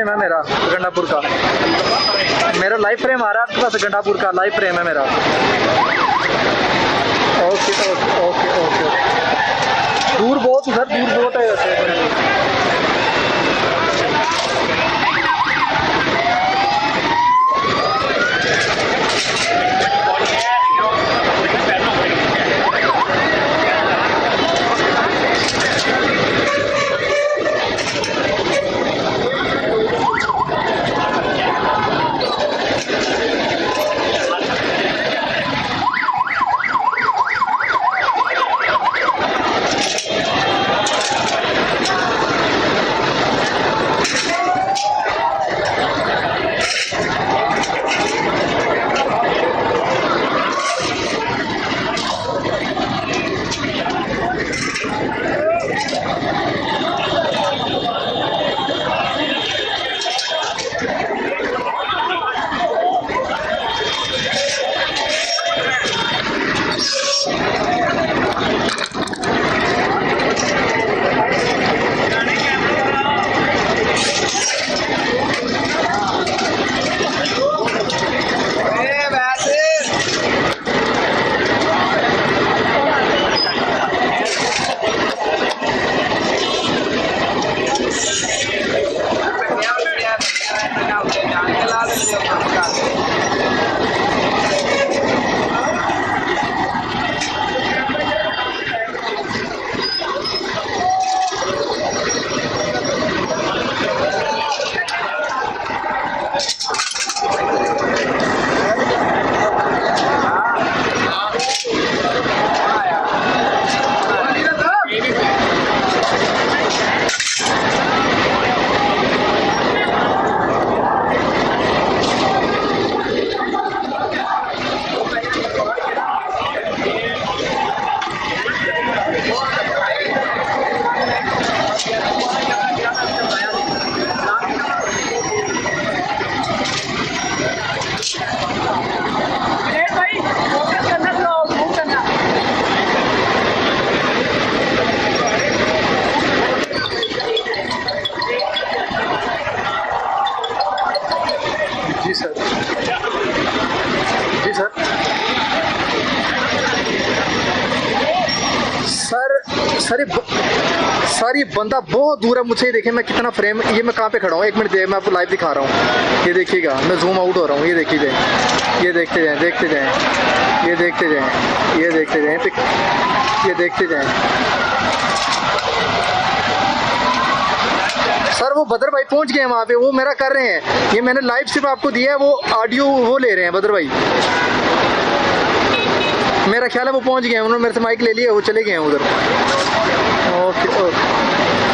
Frame है मेरा गंडापुर का, मेरा लाइव फ्रेम आ रहा है आपके पास? गंडापुर का लाइव फ्रेम है मेरा। Okay okay okay okay. दूर बहुत उधर, दूर बहुत है वैसे। जी सर, जी सर। सर ये बंदा बहुत दूर है मुझसे। ये देखिए मैं कितना फ्रेम, ये मैं कहाँ पे खड़ा हूँ, 1 मिनट दे, मैं आपको लाइव दिखा रहा हूँ। ये देखिएगा, मैं जूम आउट हो रहा हूँ। ये देखिए जाए, ये देखते जाएं, देखते जाएं, ये देखते जाएं, ये देखते जाएं, ये देखते जाएं। सर वो बदर भाई पहुंच गए हैं वहाँ पे, वो मेरा कर रहे हैं। ये मैंने लाइव सिर्फ आपको दिया है, वो ऑडियो वो ले रहे हैं बदर भाई। मेरा ख्याल है वो पहुंच गए हैं, उन्होंने मेरे से माइक ले लिया, वो चले गए हैं उधर। Okay okay.